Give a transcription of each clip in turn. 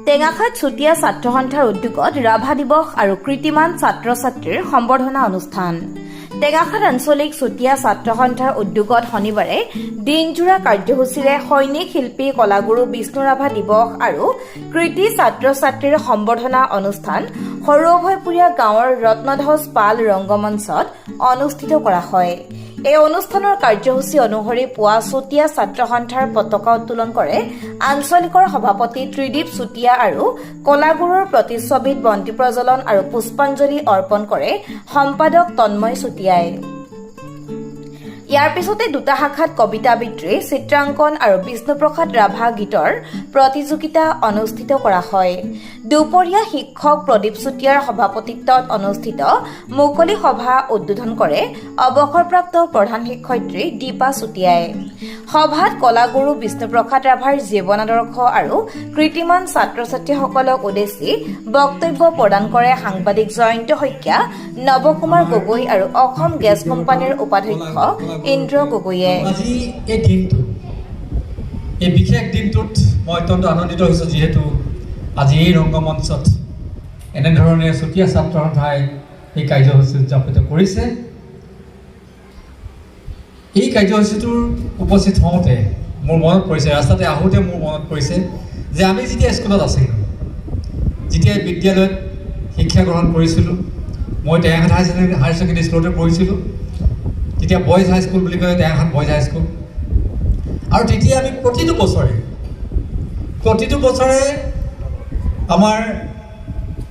টেঙাখাত চুতীয়া ছাত্ৰ সন্থাৰ উদ্যোগত ৰাভা দিৱস আৰু কৃতিমান ছাত্ৰ ছাত্ৰীৰ সম্বৰ্ধনা অনুষ্ঠান। টেঙাখাত আঞ্চলিক চুতীয়া ছাত্ৰ সন্থাৰ উদ্যোগত শনিবাৰে দিনজোৰা কাৰ্যসূচীৰে সৈনিক শিল্পী কলাগুৰু বিষ্ণু ৰাভা দিৱস আৰু কৃতি ছাত্ৰ ছাত্ৰীৰ সম্বৰ্ধনা অনুষ্ঠান সৰুভৈপুৰীয়া গাঁৱৰ ৰত্নধ্বজ পাল ৰংগমঞ্চত অনুষ্ঠিত কৰা হয়। এই অনুষ্ঠানৰ কাৰ্যসূচী অনুসৰি পুৱা চুতীয়া ছাত্ৰ সন্থাৰ পতাকা উত্তোলন কৰে আঞ্চলিকৰ সভাপতি ত্ৰিদীপ চুতীয়া আৰু কলাগুৰুৰ প্ৰতিচ্ছবিত বন্তি প্ৰজ্বলন আৰু পুষ্পাঞ্জলি অৰ্পণ কৰে সম্পাদক তন্ময় চুতীয়াই। ইয়াৰ পিছতে দুটা শাখাত কবিতা আবৃত্তি, চিত্ৰাংকন আৰু বিষ্ণুপ্ৰসাদ ৰাভা গীতৰ প্ৰতিযোগিতা অনুষ্ঠিত কৰা হয়। দুপৰীয়া শিক্ষক প্ৰদীপ চুতীয়াৰ সভাপতিত্বত অনুষ্ঠিত মুকলি সভা উদ্বোধন কৰে অৱসৰপ্ৰাপ্ত প্ৰধান শিক্ষয়িত্ৰী দীপা চুতীয়াই। সভাত কলাগুৰু বিষ্ণুপ্ৰসাদ ৰাভাৰ জীৱন আদৰ্শ আৰু কৃতিমান ছাত্ৰ ছাত্ৰীসকলক উদ্দেশ্যি বক্তব্য প্ৰদান কৰে সাংবাদিক জয়ন্ত শইকীয়া, নৱকুমাৰ গগৈ আৰু অসম গেছ কোম্পানীৰ উপাধ্যক্ষ ইন্দ্ৰ গগৈয়ে। আজি এই বিশেষ দিনটোত মই অত্যন্ত আনন্দিত হৈছোঁ, যিহেতু আজি এই ৰংগমঞ্চত এনেধৰণে চুতীয়া ছাত্ৰ সন্থাই এই কাৰ্যসূচী উদযাপিত কৰিছে। এই কাৰ্যসূচীটোৰ উপস্থিত হওঁতে মোৰ মনত পৰিছে, ৰাস্তাতে আহোঁতে মোৰ মনত পৰিছে যে আমি যেতিয়া স্কুলত আছিলোঁ, যেতিয়া বিদ্যালয়ত শিক্ষা গ্ৰহণ কৰিছিলোঁ, মই টেঙাখাত হায়াৰ ছেকেণ্ডেৰী স্কুলতে পঢ়িছিলোঁ। তেতিয়া বইজ হাইস্কুল বুলি কয়, টেঙাখাত বইজ হাইস্কুল। আৰু তেতিয়া আমি প্ৰতিটো বছৰে আমাৰ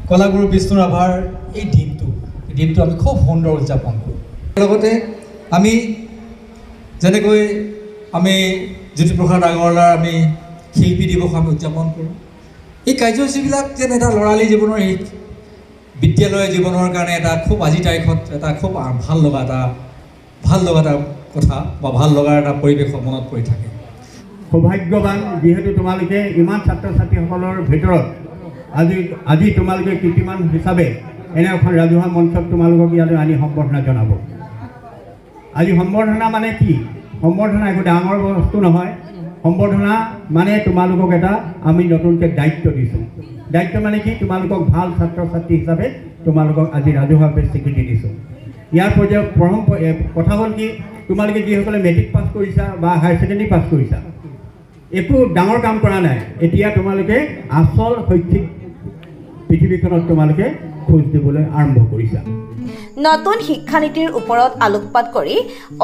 কলাগুৰু বিষ্ণু ৰাভাৰ এই দিনটো আমি খুব সুন্দৰ উদযাপন কৰোঁ। লগতে আমি যেনেকৈ আমি জ্যোতিপ্ৰসাদ আগৰৱালাৰ আমি শিল্পী দিৱস আমি উদযাপন কৰোঁ। এই কাৰ্যসূচীবিলাক যেন এটা ল'ৰালি জীৱনৰ বিদ্যালয় জীৱনৰ কাৰণে এটা খুব আজিৰ তাৰিখত এটা খুব ভাল লগা এটা কথা বা ভাল লগা এটা পৰিৱেশ মনত পৰি থাকে। সৌভাগ্যৱান, যিহেতু তোমালোকে ইমান ছাত্ৰ ছাত্ৰীসকলৰ ভিতৰত আজি তোমালোকে কীৰ্তিমান হিচাপে এনে এখন ৰাজহুৱা মঞ্চত তোমালোকক ইয়ালৈ আনি সম্বৰ্ধনা জনাব। আজি সম্বৰ্ধনা মানে কি? সম্বৰ্ধনা একো ডাঙৰ বস্তু নহয়। সম্বৰ্ধনা মানে তোমালোকক এটা আমি নতুনকৈ দায়িত্ব দিছোঁ। দায়িত্ব মানে কি? তোমালোকক ভাল ছাত্ৰ ছাত্ৰী হিচাপে তোমালোকক আজি ৰাজহুৱাভাৱে স্বীকৃতি দিছোঁ। ইয়াৰ প্ৰথম কথা হ'ল কি, তোমালোকে যিসকলে মেট্ৰিক পাছ কৰিছা বা হায়াৰ ছেকেণ্ডেৰী পাছ কৰিছা, একো ডাঙৰ কাম কৰা নাই। এতিয়া তোমালোকে আচল শৈক্ষিক পৃথিৱীখনত তোমালোকে খোজ দিবলৈ আৰম্ভ কৰিছা। নতুন শিক্ষানীতিৰ ওপৰত আলোকপাত কৰি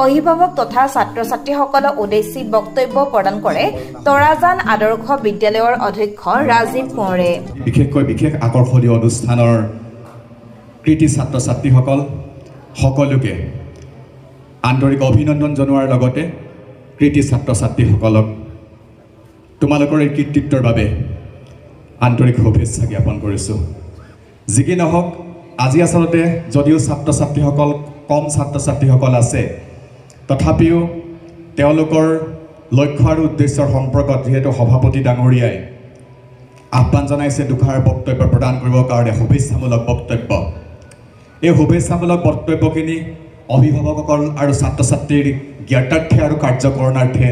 অভিভাৱক তথা ছাত্ৰ ছাত্ৰীসকলক উদ্দেশ্যি বক্তব্য প্ৰদান কৰে তৰাজান আদৰ্শ বিদ্যালয়ৰ অধ্যক্ষ ৰাজীৱ কোঁৱৰে। বিশেষকৈ বিশেষ আকৰ্ষণীয় অনুষ্ঠানৰ কৃতি ছাত্ৰ ছাত্ৰীসকল সকলোকে আন্তৰিক অভিনন্দন জনোৱাৰ লগতে কৃতি ছাত্ৰ ছাত্ৰীসকলক তোমালোকৰ এই কৃতিত্বৰ বাবে আন্তৰিক শুভেচ্ছা জ্ঞাপন কৰিছোঁ। যি কি নহওক, আজি আচলতে যদিও ছাত্ৰ ছাত্ৰীসকল আছে, তথাপিও তেওঁলোকৰ লক্ষ্য আৰু উদ্দেশ্যৰ সম্পৰ্কত যিহেতু সভাপতি ডাঙৰীয়াই আহ্বান জনাইছে দুষাৰ বক্তব্য প্ৰদান কৰিবৰ কাৰণে, শুভেচ্ছামূলক বক্তব্য। এই শুভেচ্ছামূলক বক্তব্যখিনি অভিভাৱকসকল আৰু ছাত্ৰ ছাত্ৰীৰ জ্ঞাতাৰ্থে আৰু কাৰ্যকৰণাৰ্থে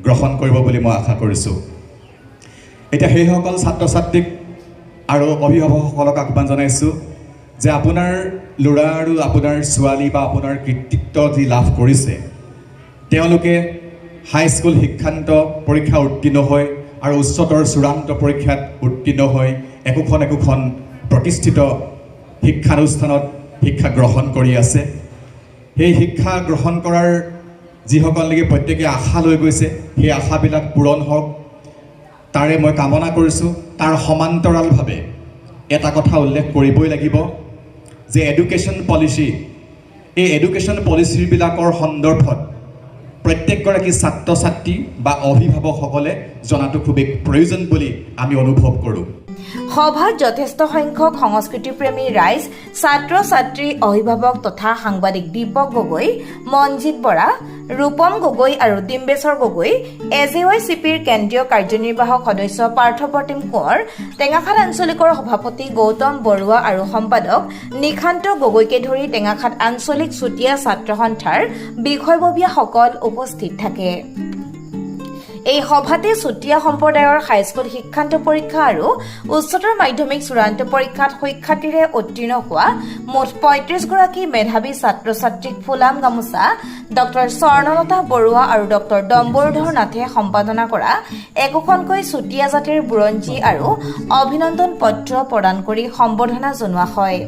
গ্ৰহণ কৰিব বুলি মই আশা কৰিছোঁ। এতিয়া সেইসকল ছাত্ৰ ছাত্ৰীক আৰু অভিভাৱকসকলক আহ্বান জনাইছোঁ যে আপোনাৰ ল'ৰা আৰু আপোনাৰ ছোৱালী বা আপোনাৰ কৃতিত্ব যি লাভ কৰিছে, তেওঁলোকে হাইস্কুল শিক্ষান্ত পৰীক্ষা উত্তীৰ্ণ হৈ আৰু উচ্চতৰ চূড়ান্ত পৰীক্ষাত উত্তীৰ্ণ হৈ একোখন প্ৰতিষ্ঠিত শিক্ষানুষ্ঠানত শিক্ষা গ্ৰহণ কৰি আছে। সেই শিক্ষা গ্ৰহণ কৰাৰ যিসকল নেকি প্ৰত্যেকে আশা লৈ গৈছে, সেই আশাবিলাক পূৰণ হওক তাৰে মই কামনা কৰিছোঁ। তাৰ সমান্তৰালভাৱে এটা কথা উল্লেখ কৰিবই লাগিব যে এডুকেশ্যন পলিচিবিলাকৰ সন্দৰ্ভত প্ৰত্যেকগৰাকী ছাত্ৰ ছাত্ৰী বা অভিভাৱকসকলে জনাটো খুবেই প্ৰয়োজন বুলি আমি অনুভৱ কৰোঁ। সভাত যথেষ্ট সংখ্যক সংস্কৃতিপ্ৰেমী ৰাইজ, ছাত্ৰ ছাত্ৰী, অভিভাৱক তথা সাংবাদিক দীপক গগৈ, মনজিত বৰা, ৰূপম গগৈ আৰু ডিম্বেশ্বৰ গগৈ, AJYCPৰ কেন্দ্ৰীয় কাৰ্যনিৰ্বাহক সদস্য পাৰ্থপ্ৰতিম কোঁৱৰ, টেঙাখাত আঞ্চলিকৰ সভাপতি গৌতম বৰুৱা আৰু সম্পাদক নিশান্ত গগৈকে ধৰি টেঙাখাত আঞ্চলিক চুতীয়া ছাত্ৰ সন্থাৰ বিষয়ববীয়াসকল উপস্থিত থাকে। এই সভাতে চুতীয়া সম্প্ৰদায়ৰ হাইস্কুল শিক্ষান্ত পৰীক্ষা আৰু উচ্চতৰ মাধ্যমিক চূড়ান্ত পৰীক্ষাত শিক্ষাৰ্থীৰে উত্তীৰ্ণ হোৱা মুঠ ৩৫ গৰাকী মেধাৱী ছাত্ৰ ছাত্ৰীক ফুলাম গামোচা ডক্টৰ স্বৰ্ণলতা বৰুৱা আৰু ডক্টৰ ডম্বৰুধৰ নাথে সম্পাদনা কৰা একোখনকৈ চুতীয়া জাতিৰ বুৰঞ্জী আৰু অভিনন্দন পত্ৰ প্ৰদান কৰি সম্বৰ্ধনা জনোৱা হয়।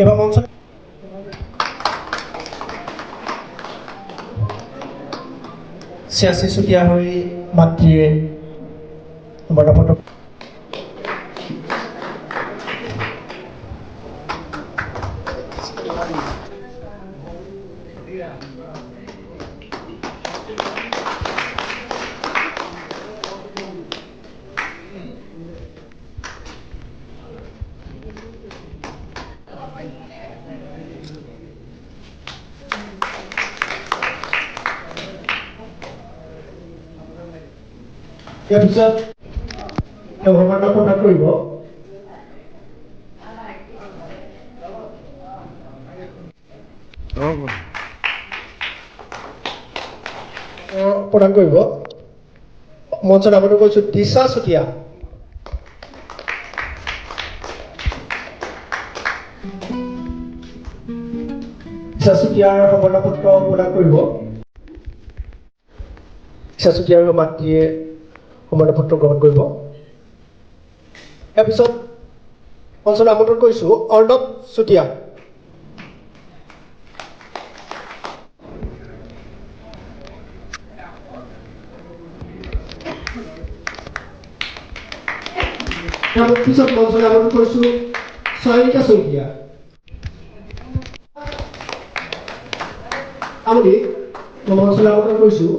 এবাৰ মঞ্চ ছিয়াশী চুতীয়া হৈ মাতৃয়ে বৰ্ণপত্ৰ ইয়াৰ পিছত তেওঁ সমাৰ্থক প্ৰদান কৰিব। প্ৰদান কৰিব মঞ্চত আহ্বান কৰিছোঁ দিশা চুতীয়া। দিশা চুতীয়াৰ সমাৰ্থক পত্ৰ প্ৰদান কৰিব। দিশা চুতীয়াৰ মাতৃয়ে সমাৰ্থক পত্ৰ গ্ৰহণ কৰিব। ইয়াৰ পিছত মঞ্চত আমন্ত্ৰণ কৰিছোঁ অৰ্ণৱ চুতীয়া। ইয়াৰ পিছত মঞ্চত আমন্ত্ৰণ কৰিছোঁ চয়নিকা শইকীয়া। আমি মঞ্চলৈ আমন্ত্ৰণ কৰিছোঁ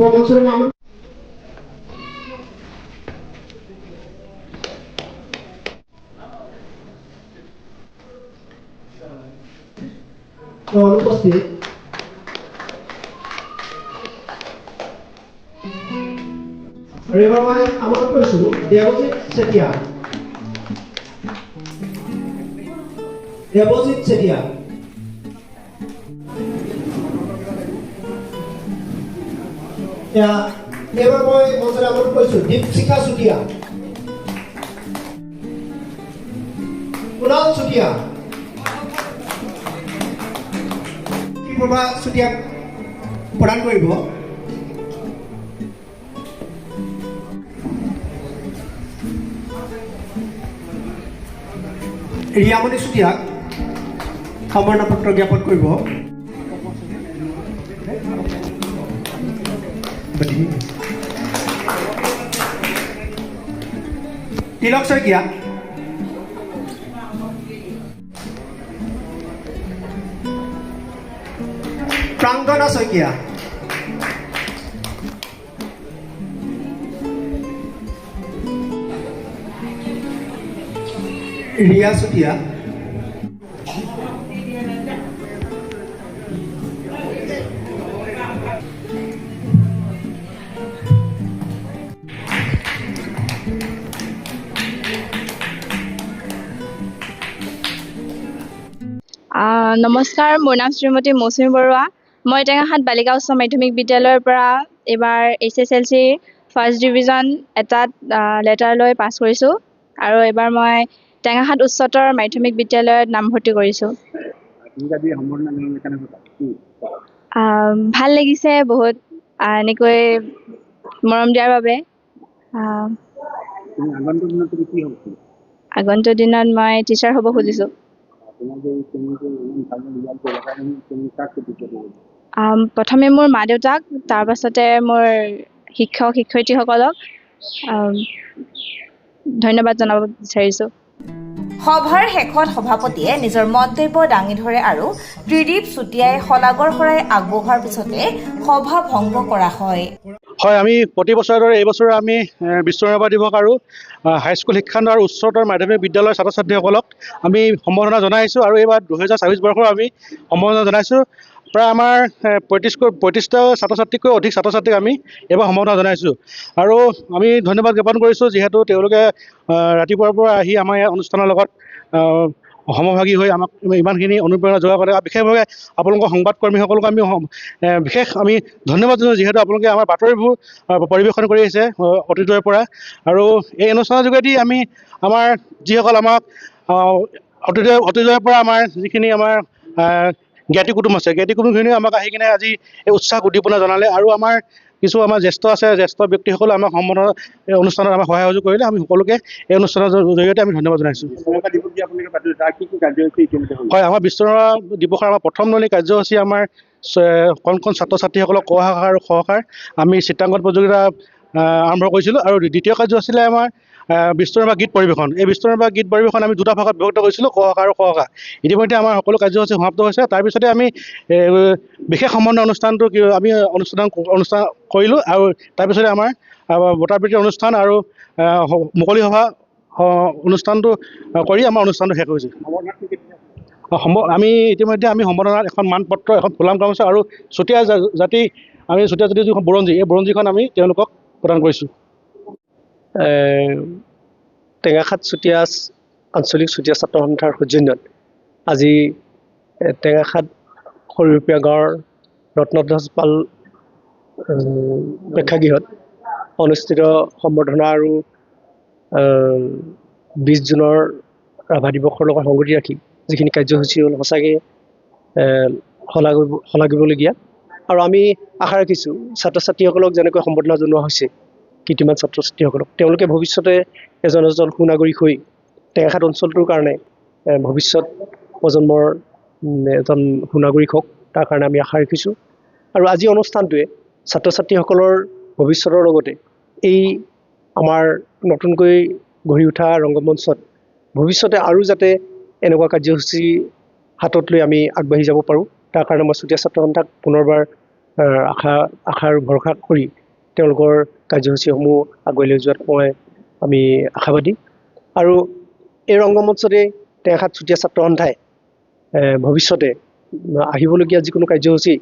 মঞ্চলৈ আমন্ত্ৰণ অনুপস্থিত আৰু এইবাৰ মই আমন্ত্ৰণ কৰিছোঁ দেৱজিৎ চেতিয়া। এইবাৰ মই মঞ্চলৈ আমন্ত্ৰণ কৰিছোঁ দীপশিখা চুতীয়া, কুণাল চুতীয়া, চুতীয়াক প্ৰদান কৰিব। ৰিয়ামণি চুতীয়াক সম্বৰ্ধনা পত্ৰ জ্ঞাপন কৰিব। তিলক শইকীয়া, প্ৰাংগনা শইকীয়া, ৰিয়া চুতীয়া, নমস্কাৰ, মোৰ নাম শ্ৰীমতী মৌচুমী বৰুৱা। মই টেঙাখাত বালিকা উচ্চ মাধ্যমিক বিদ্যালয়ৰ পৰা এইবাৰ HSLC ফাৰ্ষ্ট ডিভিজন এটাত লেটাৰ লৈ পাছ কৰিছোঁ আৰু এইবাৰ মই টেঙাখাত উচ্চতৰ মাধ্যমিক বিদ্যালয়ত নামভৰ্তি কৰিছোঁ। ভাল লাগিছে বহুত এনেকৈ মৰম দিয়াৰ বাবে। আগন্তুক দিনত মই টিচাৰ হ'ব খুজিছোঁ। প্ৰথমে মোৰ মা দেউতাক, তাৰ পাছতে মোৰ শিক্ষক শিক্ষয়িত্ৰীসকলক ধন্যবাদ জনাব বিচাৰিছোঁ। সভাৰ শেষত সভাপতিয়ে নিজৰ মন্তব্য দাঙি ধৰে আৰু ত্ৰিদীপ চুতীয়াই শলাগৰ শৰাই আগবঢ়োৱাৰ পিছতে সভা ভংগ কৰা হয়। হয়, আমি প্ৰতি বছৰৰ দৰে এই বছৰ আমি বিশ্বকৰ্মা দিৱস আৰু হাইস্কুল শিক্ষান্ত আৰু উচ্চতৰ মাধ্যমিক বিদ্যালয়ৰ ছাত্ৰ ছাত্ৰীসকলক আমি সম্বৰ্ধনা জনাইছোঁ আৰু এইবাৰ 2024 বৰ্ষৰ আমি সম্বৰ্ধনা জনাইছোঁ। প্ৰায় আমাৰ 35টা ছাত্ৰ ছাত্ৰীতকৈ অধিক ছাত্ৰ ছাত্ৰীক আমি এইবাৰ সম্বৰ্ধনা জনাইছোঁ আৰু আমি ধন্যবাদ জ্ঞাপন কৰিছোঁ যিহেতু তেওঁলোকে ৰাতিপুৱাৰ পৰা আহি আমাৰ এই অনুষ্ঠানৰ লগত সমভাগী হৈ আমাক ইমানখিনি অনুপ্ৰেৰণা যোগাৰ কৰে। বিশেষভাৱে আপোনালোকৰ সংবাদকৰ্মীসকলক আমি বিশেষ আমি ধন্যবাদ জনাইছোঁ যিহেতু আপোনালোকে আমাৰ বাতৰিবোৰ পৰিৱেশন কৰি আহিছে অতীজৰে পৰা আৰু এই অনুষ্ঠানৰ যোগেদি আমি আমাৰ যিসকল আমাক অতীজৰে পৰা আমাৰ যিখিনি আমাৰ জ্ঞাতি কুটুম আছে, জ্ঞাতি কুটুমখিনিও আমাক আহি কিনে আজি এই উৎসাহ উদ্দীপনা জনালে আৰু আমাৰ কিছু আমাৰ জ্যেষ্ঠ আছে, জ্যেষ্ঠ ব্যক্তিসকলে আমাক সম্বৰ্ধনা এই অনুষ্ঠানত আমাক সহায় সহযোগ কৰিলে। আমি সকলোকে এই অনুষ্ঠানৰ জৰিয়তে আমি ধন্যবাদ জনাইছোঁ। হয়, আমাৰ বিশ্বকৰ্মা দিৱসৰ আমাৰ প্ৰথম কাৰ্যসূচী আমাৰ কণ ছাত্ৰ ছাত্ৰীসকলক ক শাখা আৰু খ শাখাৰ আমি চিত্ৰাংকন প্ৰতিযোগিতা আৰম্ভ কৰিছিলোঁ আৰু দ্বিতীয় কাৰ্য আছিলে আমাৰ বিশ্বকৰ্মা গীত পৰিৱেশন। এই বিশ্বকৰ্মা গীত পৰিৱেশন আমি দুটা ভাগত বিভক্ত কৰিছিলোঁ, ক শাখা আৰু খ শাখা। ইতিমধ্যে আমাৰ সকলো কাৰ্যসূচী সমাপ্ত হৈছে। তাৰপিছতে আমি বিশেষ সম্বৰ্ধনা অনুষ্ঠানটো আমি অনুষ্ঠান কৰিলোঁ আৰু তাৰপিছতে আমাৰ বঁটাবৃত্তি অনুষ্ঠান আৰু মুকলি সভা অনুষ্ঠানটো কৰি আমাৰ অনুষ্ঠানটো শেষ হৈছে। আমি ইতিমধ্যে আমি সম্বৰ্ধনাত এখন মানপত্ৰ, এখন ফুলাম গামোচা আৰু চুতীয়া জাতি যিখন বুৰঞ্জী, এই বুৰঞ্জীখন আমি তেওঁলোকক প্ৰদান কৰিছোঁ। টেঙাখাত চুতীয়া আঞ্চলিক চুতীয়া ছাত্ৰ সন্থাৰ সৌজন্যত আজি টেঙাখাত সৰুৰূপীয়া গাঁৱৰ ৰত্নধ্বজ পাল প্ৰেক্ষাগৃহত অনুষ্ঠিত সম্বৰ্ধনা আৰু 20 জুনৰ ৰাভা দিৱসৰ লগত সংগতি ৰাখি যিখিনি কাৰ্যসূচী হ'ল সঁচাকৈ শলাগিবলগীয়া আৰু আমি আশা ৰাখিছোঁ ছাত্ৰ ছাত্ৰীসকলক যেনেকৈ সম্বৰ্ধনা জনোৱা হৈছে কীৰ্তিমান ছাত্ৰ ছাত্ৰীসকলক, তেওঁলোকে ভৱিষ্যতে এজন সুনাগৰিক হৈ টেঙাখাত অঞ্চলটোৰ কাৰণে ভৱিষ্যত প্ৰজন্মৰ এজন সুনাগৰিক হওক, তাৰ কাৰণে আমি আশা ৰাখিছোঁ। আৰু আজি অনুষ্ঠানটোৱে ছাত্ৰ ছাত্ৰীসকলৰ ভৱিষ্যতৰ লগতে এই আমাৰ নতুনকৈ গঢ়ি উঠা ৰংগমঞ্চত ভৱিষ্যতে আৰু যাতে এনেকুৱা কাৰ্যসূচী হাতত লৈ আমি আগবাঢ়ি যাব পাৰোঁ, তাৰ কাৰণে মই চুতীয়া ছাত্ৰ সন্থাক পুনৰবাৰ আশা আৰু ভৰসা কৰি তেওঁলোকৰ কাৰ্যসূচীসমূহ আগুৱাই লৈ যোৱাত আমি আশাবাদী। আৰু এই ৰংগমঞ্চতে টেঙাখাত চুতীয়া ছাত্ৰ সন্থাই ভৱিষ্যতে আহিবলগীয়া যিকোনো কাৰ্যসূচী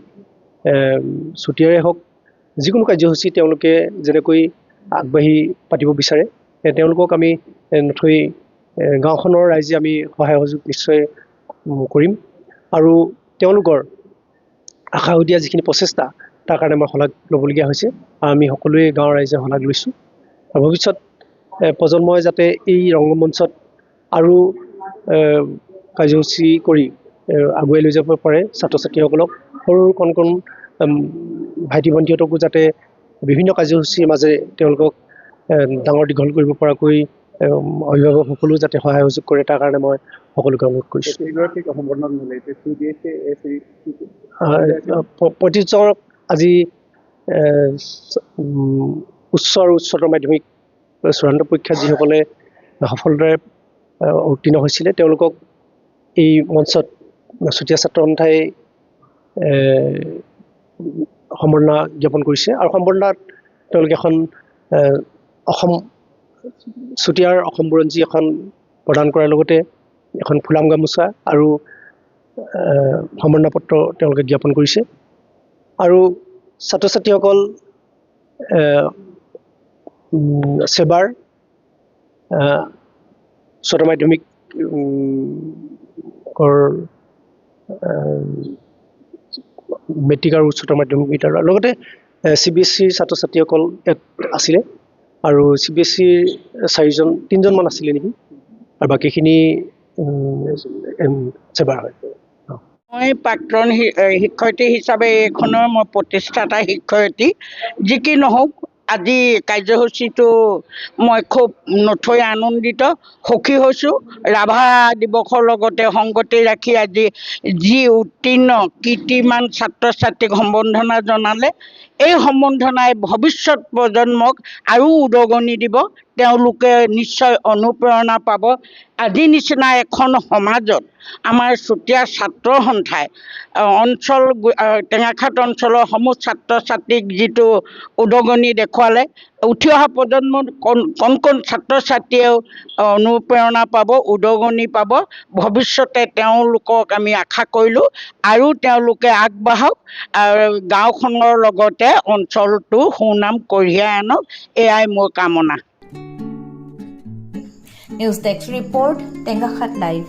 চুতীয়াৰে হওক, যিকোনো কাৰ্যসূচী তেওঁলোকে যেনেকৈ আগবাঢ়ি পাতিব বিচাৰে তেওঁলোকক আমি নথৈ গাঁওখনৰ ৰাইজে আমি সহায় সহযোগ নিশ্চয় কৰিম আৰু তেওঁলোকৰ আশাও দিয়া যিখিনি প্ৰচেষ্টা তাৰ কাৰণে মই শলাগ ল'বলগীয়া হৈছে আৰু আমি সকলোৱে গাঁৱৰ ৰাইজে শলাগ লৈছোঁ। আৰু ভৱিষ্যত প্ৰজন্মই যাতে এই ৰংগমঞ্চত আৰু কাৰ্যসূচী কৰি আগুৱাই লৈ যাব পাৰে, ছাত্ৰ ছাত্ৰীসকলক সৰু কণ ভাইটি ভণ্টিহঁতকো যাতে বিভিন্ন কাৰ্যসূচীৰ মাজেৰে তেওঁলোকক ডাঙৰ দীঘল কৰিব পৰাকৈ অভিভাৱকসকলো যাতে সহায় সহযোগ কৰে, তাৰ কাৰণে মই সকলোকে অনুৰোধ কৰিছোঁ। 35জনক আজি উচ্চ আৰু উচ্চতৰ মাধ্যমিক চূড়ান্ত পৰীক্ষাত যিসকলে সফলতাৰে উত্তীৰ্ণ হৈছিলে তেওঁলোকক এই মঞ্চত চুতীয়া ছাত্ৰ সন্থাই সম্বৰ্ধনা জ্ঞাপন কৰিছে আৰু সম্বৰ্ধনাত তেওঁলোকে এখন চুতীয়াৰ অসম বুৰঞ্জী এখন প্ৰদান কৰাৰ লগতে এখন ফুলাম গামোচা আৰু সম্বৰ্ধনা পত্ৰ তেওঁলোকে জ্ঞাপন কৰিছে। আৰু ছাত্ৰ ছাত্ৰীসকল সেবাৰ উচ্চতৰ মাধ্যমিকৰ মেট্ৰিক আৰু উচ্চতৰ মাধ্যমিক বিদ্যালয়ৰ লগতে CBSEৰ ছাত্ৰ ছাত্ৰীসকল আছিলে আৰু CBSEৰ 3জনমান আছিলে নেকি আৰু বাকীখিনি সেবাৰ হয়। মই প্ৰাক্তন শিক্ষয়িত্ৰী হিচাপে এইখনৰ মই প্ৰতিষ্ঠাতা শিক্ষয়িত্ৰী। যি কি নহওক আজি কাৰ্যসূচীটো মই খুব নথৈ আনন্দিত সুখী হৈছোঁ। ৰাভা দিৱসৰ লগতে সংগতি ৰাখি আজি যি উত্তীৰ্ণ কীৰ্তিমান ছাত্ৰ ছাত্ৰীক সম্বৰ্ধনা জনালে, এই সম্বৰ্ধনাই ভৱিষ্যত প্ৰজন্মক আৰু উদগনি দিব। তেওঁলোকে নিশ্চয় অনুপ্ৰেৰণা পাব। আজি নিচিনা এখন সমাজত আমাৰ চুতীয়া ছাত্ৰ সন্থাই অঞ্চল টেঙাখাট অঞ্চলৰ সমূহ ছাত্ৰ ছাত্ৰীক যিটো উদগনি দেখুৱালে, উঠি অহা প্ৰজন্মৰ কণ ছাত্ৰ ছাত্ৰীয়েও অনুপ্ৰেৰণা পাব, উদগনি পাব। ভৱিষ্যতে তেওঁলোকক আমি আশা কৰিলোঁ আৰু তেওঁলোকে আগবাঢ়ক আৰু গাঁওখনৰ লগতে অঞ্চলটো সুনাম কঢ়িয়াই আনক, এয়াই মোৰ কামনা। News desk report Tengakhat live.